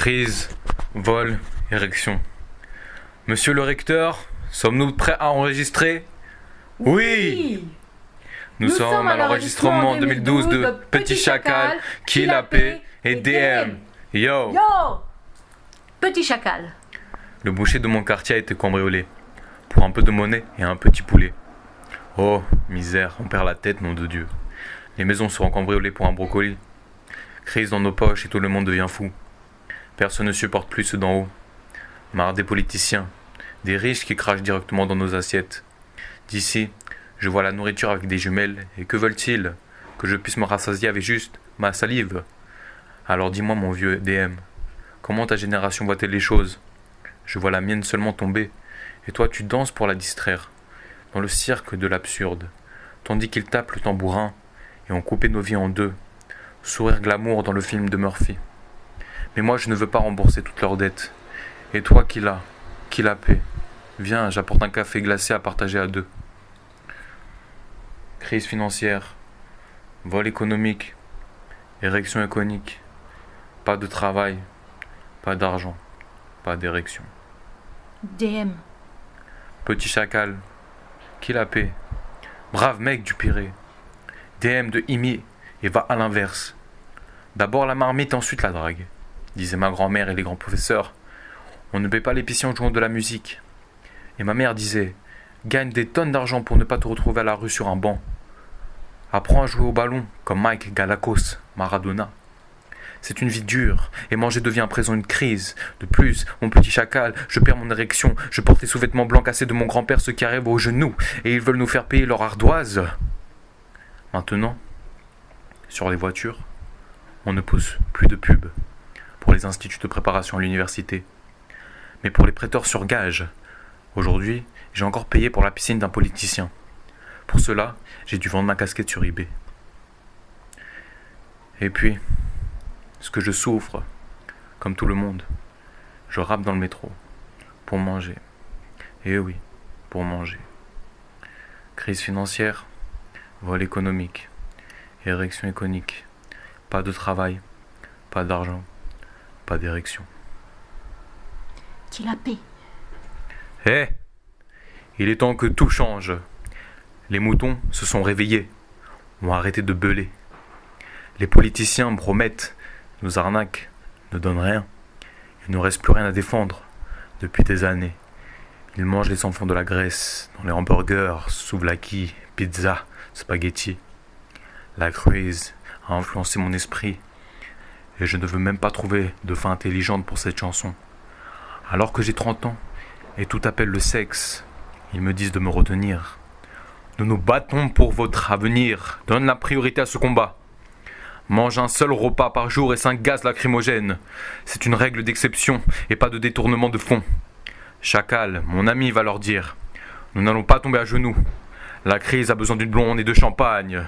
Crise, vol, érection. Monsieur le recteur, sommes-nous prêts à enregistrer? Oui. Nous sommes à l'enregistrement 2012 de Petit Chacal, Kill la Paix et DM. Yo. Petit Chacal. Le boucher de mon quartier a été cambriolé. Pour un peu de monnaie et un petit poulet. Oh, misère, on perd la tête, nom de Dieu. Les maisons seront cambriolées pour un brocoli. Crise dans nos poches et tout le monde devient fou. Personne ne supporte plus ceux d'en haut. Marre des politiciens, des riches qui crachent directement dans nos assiettes. D'ici, je vois la nourriture avec des jumelles, et que veulent-ils? Que je puisse me rassasier avec juste ma salive? Alors dis-moi mon vieux DM, comment ta génération voit-elle les choses? Je vois la mienne seulement tomber, et toi tu danses pour la distraire, dans le cirque de l'absurde, tandis qu'ils tapent le tambourin, et ont coupé nos vies en deux, sourire glamour dans le film de Murphy. Mais moi je ne veux pas rembourser toutes leurs dettes, et toi qui la paix, viens, j'apporte un café glacé à partager à deux. Crise financière, vol économique, érection iconique, pas de travail, pas d'argent, pas d'érection. DM. Petit Chacal, qui la paix, brave mec du Pirée, DM de Imi et va à l'inverse. D'abord la marmite, ensuite la drague, disaient ma grand-mère et les grands professeurs. On ne paie pas l'épicier en jouant de la musique. Et ma mère disait, gagne des tonnes d'argent pour ne pas te retrouver à la rue sur un banc. Apprends à jouer au ballon, comme Mike Galacos, Maradona. C'est une vie dure, et manger devient à présent une crise. De plus, mon petit chacal, je perds mon érection, je porte les sous-vêtements blancs cassés de mon grand-père, ceux qui arrivent aux genoux, et ils veulent nous faire payer leur ardoise. Maintenant, sur les voitures, on ne pousse plus de pub pour les instituts de préparation à l'université. Mais pour les prêteurs sur gage, aujourd'hui, j'ai encore payé pour la piscine d'un politicien. Pour cela, j'ai dû vendre ma casquette sur eBay. Et puis, ce que je souffre, comme tout le monde, je rappe dans le métro, pour manger. Et oui, pour manger. Crise financière, vol économique, érection iconique, pas de travail, pas d'argent, pas d'érection. Qui la paix. Il est temps que tout change. Les moutons se sont réveillés, ont arrêté de beuler. Les politiciens promettent, nous arnaquent, ne donnent rien. Il ne reste plus rien à défendre depuis des années. Ils mangent les enfants de la Grèce dans les hamburgers, souvlaki, pizza, spaghetti. La crise a influencé mon esprit et je ne veux même pas trouver de fin intelligente pour cette chanson. Alors que j'ai 30 ans et tout appelle le sexe, ils me disent de me retenir. Nous nous battons pour votre avenir. Donne la priorité à ce combat. Mange un seul repas par jour et 5 gaz lacrymogènes. C'est une règle d'exception et pas de détournement de fond. Chacal, mon ami, va leur dire. Nous n'allons pas tomber à genoux. La crise a besoin d'une blonde et de champagne.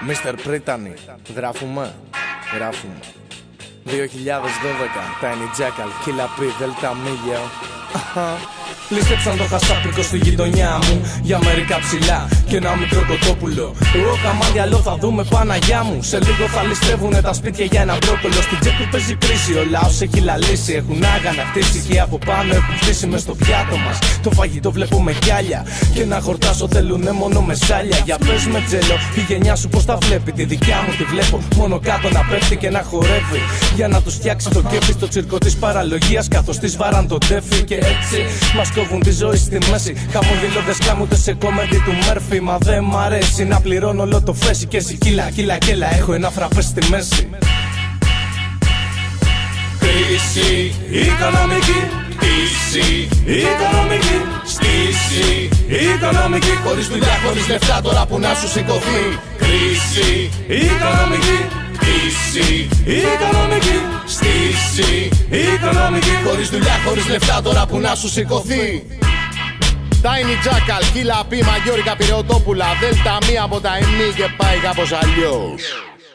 Mr. Πρίτανη, γράφουμε. 2012, τα Jackal, Kill la Paix, Delta Media. Λίστεψαν το χασάπρικο στη γειτονιά μου για μερικά ψηλά και ένα μικρό κοτόπουλο. Εγώ καμάδιαλό θα δούμε Παναγιά μου. Σε λίγο θα ληστεύουνε τα σπίτια για ένα μπρόκολο. Στην τσέπη παίζει κρίση, ο λαός έχει λαλήσει. Έχουν άγανα χτίσει και από πάνω έχουν χτίσει μες στο πιάτο μας. Το φαγητό βλέπω με γυάλια και να χορτάσω θέλουνε μόνο με σάλια. Για πες με τζέλο, η γενιά σου πως τα βλέπει. Τη δικιά μου τη βλέπω μόνο κάτω να πέφτει και να χορεύει. Για να τους φτιάξει το κέφι στο τσίρκο της παραλογίας καθώς της βάραν το τέφι και έτσι μας κόβουν τη ζωή στη μέση. Χαμογελώντας κλάμουνε σε κόμεντι του Μέρφυ. Μα δεν μ' αρέσει να πληρώνω όλο το φέση. Και εσύ κίλα, έχω ένα φραπέ στη μέση. Κρίση οικονομική, κρίση οικονομική, στήση οικονομική. Χωρίς δουλειά, χωρίς λεφτά τώρα που να σου σηκωθεί. Κρίση οικονομική, κρίση οικονομική, στήση οικονομική. Χωρίς δουλειά, χωρίς λεφτά τώρα που να σου σηκωθεί. Tiny Jackal, Kill la Paix, Μαγιόρικα, Πυρεωτόπουλα. Δέλτα μία από τα ημί και πάει κάπως αλλιώς.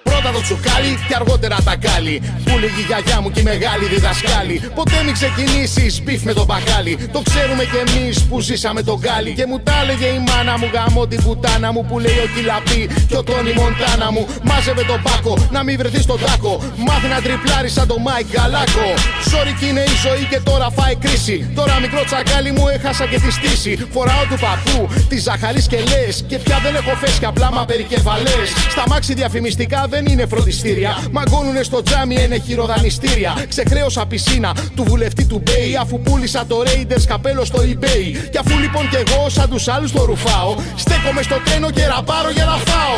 Πρώτα το τσουκάλι και αργότερα τα κάλι. Που λέγει η γιαγιά μου και η μεγάλη διδασκάλη. Ποτέ μην ξεκινήσεις μπιφ με το μπακάλι. Το ξέρουμε κι εμείς που ζήσαμε τον γκάλι. Και μου τα έλεγε η μάνα μου, γαμώ την πουτάνα μου. Που λέει ο Κιλαπή και ο Τόνι Μοντάνα μου. Μάζευε τον πάκο, να μην βρεθεί στον τάκο. Μάθει να τριπλάρει σαν το Μάικ Γκαλάκο. Ζόρικη είναι η ζωή και τώρα φάει κρίση. Τώρα μικρό τσακάλι μου έχασα και τη στήση. Φοράω του παππού, τη ζαχαρή και λες. Και πια δεν έχω φέσει απλά μα περικεφαλές. Στα μάξι διαφημιστικά δεν είναι φροντιστήρια. Μαγκώνουνε στο τζάμι, είναι χειροδανιστήρια. Ξεχρέωσα πισίνα του βουλευτή του Μπέι. Αφού πούλησα το Raiders καπέλο στο eBay. Κι αφού λοιπόν κι εγώ σαν τους άλλους το ρουφάω, στέκομαι στο τρένο και ραμπάρω για να φάω.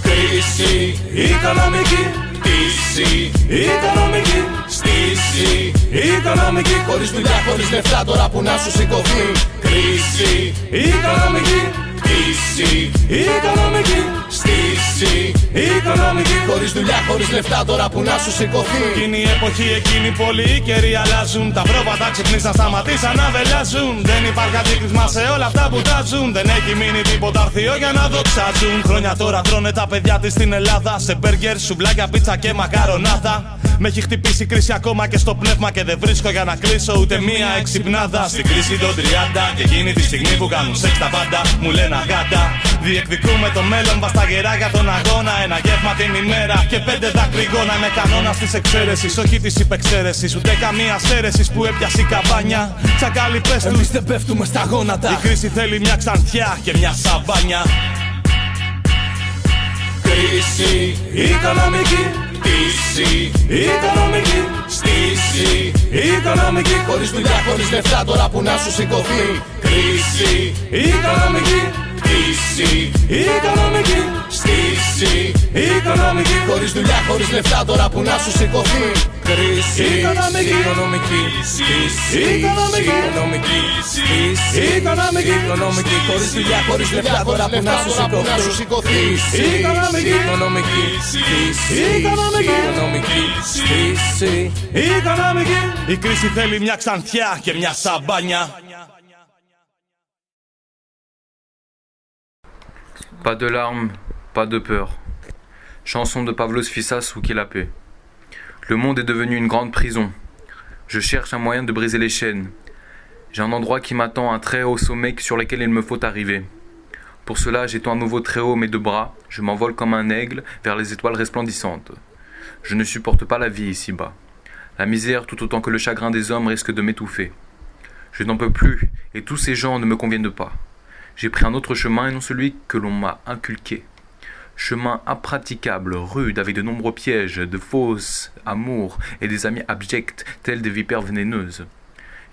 Κρίση οικονομική, κρίση οικονομική, στήση οικονομική. Χωρίς δουλειά, χωρίς λεφτά, τώρα που να σου σηκωθεί. Κρίση οικονομική, κρίση οικονομική, στήση οικονομική. Χωρίς δουλειά, χωρίς λεφτά, τώρα που να σου σηκωθεί. Εκείνη η εποχή, εκείνη πολλοί οι καιροί αλλάζουν. Τα πρόβατα ξυπνήσαν, σταματήσαν να βελάζουν. Δεν υπάρχει αντίκρισμα σε όλα αυτά που τάζουν. Δεν έχει μείνει τίποτα αρθείο για να δοξάζουν. Χρόνια τώρα τρώνε τα παιδιά της στην Ελλάδα. Σε μπέργκερ, σουβλάκια, πίτσα και μακαρονάδα. Με έχει χτυπήσει η κρίση ακόμα και στο πνεύμα. Και δεν βρίσκω για να κλείσω ούτε μία εξυπνάδα. Στην κρίση των 30 και εκείνη τη στιγμή που κάνουν σεξ τα πάντα μου λένε αγάντα. Διεκδικούμε το μέλλον, βασταγερά για τον αγώνα. Ένα γεύμα την ημέρα και 5 δακρυγόνα. Είναι κανόνας της εξαίρεσης, όχι της υπεξαίρεσης. Ούτε καμία σέρεσης που έπιασε η καβάνια. Τσακάλι πες του, εμείς δεν πέφτουμε στα γόνατα. η κρίση θέλει μια ξανθιά και μια σαμπάνια. Κρίση οικονομική, κρίση οικονομική, στήση οικονομική. Χωρίς δουλειά, χωρίς λεφτά, τώρα που να σου σηκωθεί. Κρίση οικονομική, κρίση οικονομική, στήση οικονομική. Χωρίς δουλειά, χωρίς λεφτά, τώρα που να σου σηκωθεί. Κρίση οικονομική, κρίση οικονομική, στήση οικονομική. Χωρίς δουλειά, χωρίς λεφτά, τώρα που να σου σηκωθεί. Κρίση οικονομική, κρίση οικονομική, στήση Οικονομική. Η κρίση θέλει μια ξανθιά και μια σαμπάνια. Pas de larmes, pas de peur. Chanson de Pavlos Fyssas ou Kilapé. Le monde est devenu une grande prison. Je cherche un moyen de briser les chaînes. J'ai un endroit qui m'attend, un très haut sommet sur lequel il me faut arriver. Pour cela, j'étends à nouveau très haut mes 2 bras. Je m'envole comme un aigle vers les étoiles resplendissantes. Je ne supporte pas la vie ici-bas. La misère, tout autant que le chagrin des hommes, risque de m'étouffer. Je n'en peux plus, et tous ces gens ne me conviennent pas. J'ai pris un autre chemin et non celui que l'on m'a inculqué. Chemin impraticable, rude, avec de nombreux pièges, de fausses amours et des amis abjects, tels des vipères vénéneuses.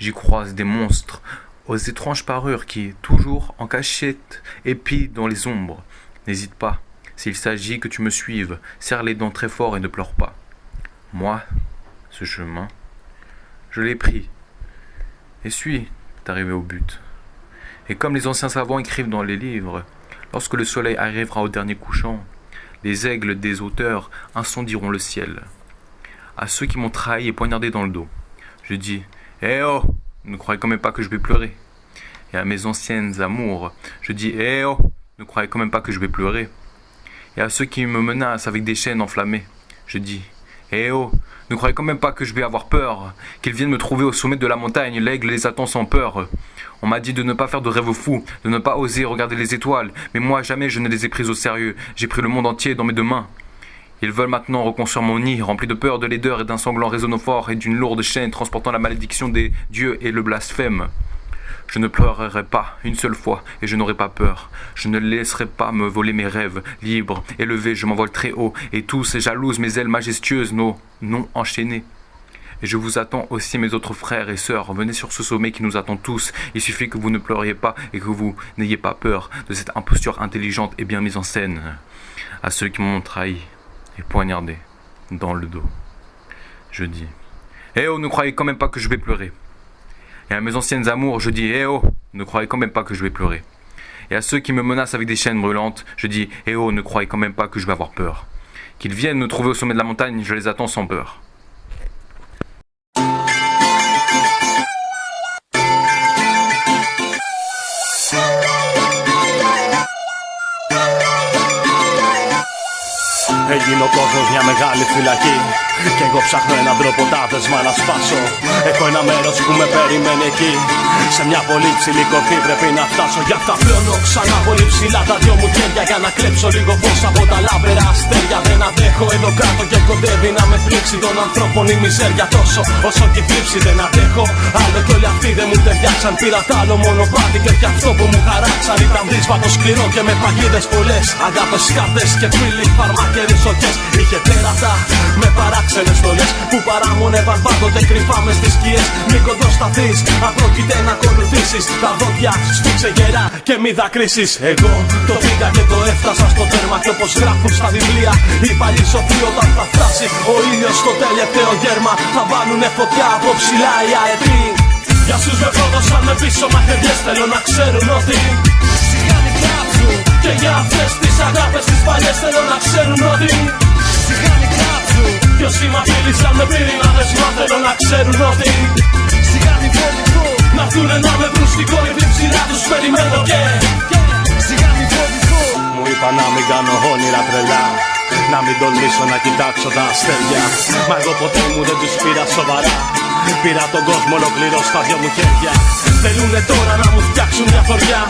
J'y croise des monstres, aux étranges parures qui, toujours en cachette, épient dans les ombres. N'hésite pas, s'il s'agit que tu me suives, serre les dents très fort et ne pleure pas. Moi, ce chemin, je l'ai pris, et suis arrivé au but. Et comme les anciens savants écrivent dans les livres, lorsque le soleil arrivera au dernier couchant, les aigles des auteurs incendieront le ciel. À ceux qui m'ont trahi et poignardé dans le dos, je dis « Eh oh, ne croyez quand même pas que je vais pleurer ». Et à mes anciennes amours, je dis « Eh oh, ne croyez quand même pas que je vais pleurer ». Et à ceux qui me menacent avec des chaînes enflammées, je dis « Eh oh, ne croyez quand même pas que je vais avoir peur, qu'ils viennent me trouver au sommet de la montagne, l'aigle les attend sans peur. On m'a dit de ne pas faire de rêves fous, de ne pas oser regarder les étoiles, mais moi jamais je ne les ai prises au sérieux, j'ai pris le monde entier dans mes 2 mains. Ils veulent maintenant reconstruire mon nid, rempli de peur, de laideur et d'un sanglant résonnant fort et d'une lourde chaîne transportant la malédiction des dieux et le blasphème. Je ne pleurerai pas une seule fois et je n'aurai pas peur. Je ne laisserai pas me voler mes rêves. Libre, élevé, je m'envole très haut et tous jalousent mes ailes majestueuses, nos noms enchaînés. Et je vous attends aussi, mes autres frères et sœurs. Venez sur ce sommet qui nous attend tous. Il suffit que vous ne pleuriez pas et que vous n'ayez pas peur de cette imposture intelligente et bien mise en scène. À ceux qui m'ont trahi et poignardé dans le dos, je dis « Eh oh, ne croyez quand même pas que je vais pleurer ». Et à mes anciennes amours, je dis « Eh oh, ne croyez quand même pas que je vais pleurer ». Et à ceux qui me menacent avec des chaînes brûlantes, je dis « Eh oh, ne croyez quand même pas que je vais avoir peur ». Qu'ils viennent me trouver au sommet de la montagne, je les attends sans peur. Έγινε ο κόσμος μια μεγάλη φυλακή. Κι εγώ ψάχνω έναν τρόπο τα δεσμά να σπάσω. Έχω ένα μέρος που με περιμένει εκεί. Σε μια πολύ ψηλή κορφή πρέπει να φτάσω. Γι' αυτά πλώνω ξανά πολύ ψηλά τα δυο μου χέρια. Για να κλέψω λίγο φως από τα λάμπερα αστέρια. Δεν αντέχω εδώ κάτω και κοντεύει να με πλήξει. Των ανθρώπων η μιζέρια τόσο όσο και η θλίψη. Δεν αντέχω άλλο κι όλοι αυτοί δεν μου ταιριάξαν. Πήρα τ' άλλο μονοπάτι και όχι αυτό που μου χαράξαν. Ήταν δύσβατο σκληρό και με παγίδες πολλές. Αγάπες, σκάρτες και φίλοι, φαρμάκεροι σοκές. Είχε τέρατα με παράξενες στολές που παράμονευαν πάντοτε κρυφά μες στις σκιές. Μη κοντοσταθείς, αν πρόκειται να ακολουθήσεις. Τα δόντια σφίξε γερά και μη δακρύσεις. Εγώ το πήγα και το έφτασα στο τέρμα. Και όπως γράφουν στα βιβλία οι παλιοί σοφοί, όταν θα φτάσει ο ήλιος στο τελευταίο γέρμα, θα βάλουνε φωτιά από ψηλά οι αετοί. Για όσους με πρόδωσαν με πίσω μαχαιριές, θέλω να ξέρουν ότι σιγά μην κάψουν. Και για αυτές τις αγάπες τις παλιές θέλω να ξέρουν ότι σιγά μην κάψουν. Κι όσοι μ' απείλησαν με πύρινα δεσμά θέλω να ξέρουν ότι σιγά μην φοβηθούν. Να έρθουνε να με βρουν στην κόρυφη ψηλά τους περιμένω και σιγά μην φοβηθούν. Μου είπα να μην κάνω όνειρα τρελά, να μην τολμήσω να κοιτάξω τα αστέρια. Μα εγώ ποτέ μου δεν τους πήρα σοβαρά. Πήρα τον κόσμο ολοκληρώ στα δυο μου χέρια. Θέλουνε τώρα να μου φτιάξουν μια θωριά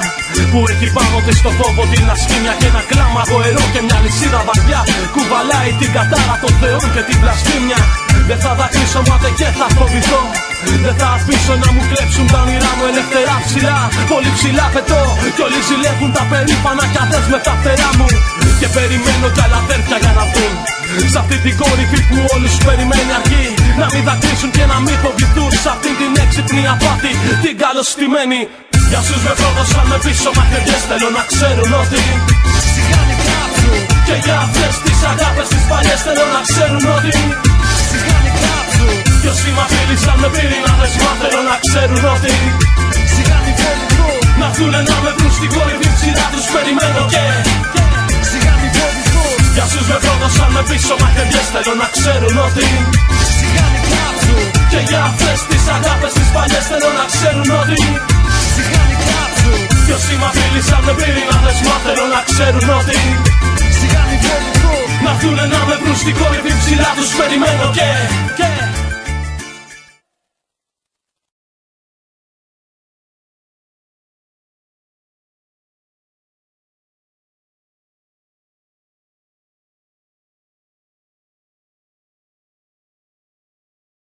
που έχει πάνω της το φόβο, την ασχήμια και ένα κλάμα από νερό και μια λυσίδα βαριά. Κουβαλάει την κατάρα των θεών και την βλασφήμια. Δεν θα δακρύσω μάτε και θα φοβηθώ. Δεν θα αφήσω να μου κλέψουν τα όνειρά μου ελευθερά ψηλά. Πολύ ψηλά πετώ κι όλοι ζηλεύουν τα περήφανα κι αδές με τα φτερά μου. Και περιμένω κι άλλα αδέρφια για να βγουν σ' αυτή την κορυφή που όλους περιμένει αρκεί. Να μην δακρύσουν και να μην φοβηθούν σ' αυτή την έξυπνη απάτη, την καλωστημένη. Για όσους με πρόδωσαν με πίσω μαχαιριές θέλω να ξέρουν ότι σιγά μην κάψουν. Και για αυτές τις αγάπες τις παλιές θέλω να ξέρουν ότι σιγά μην κάψουν. Κι όσοι μ' απείλησαν με πύρινα δεσμά θέλω να ξέρουν ότι σιγά μην φοβηθούν. Να έρθουνε να με βρουν στην κορυφή ψηλά τους περιμένω και σιγά μην φοβηθούν. Για όσους με πρόδωσαν με πίσω μαχαιριές θέλω να ξέρουν ότι σιγά μην κάψουν. Και για αυτές τις αγάπες τις παλιές θέλω να ξέρουν ότι σιγά μην κάψουν. Κι όσοι μ' απείλησαν με πύρινα δεσμά θέλω να ξέρουν ότι σιγά μην φοβηθούν. Να έρθουνε να με βρουν στην κορυφή ψηλά τους περιμένω και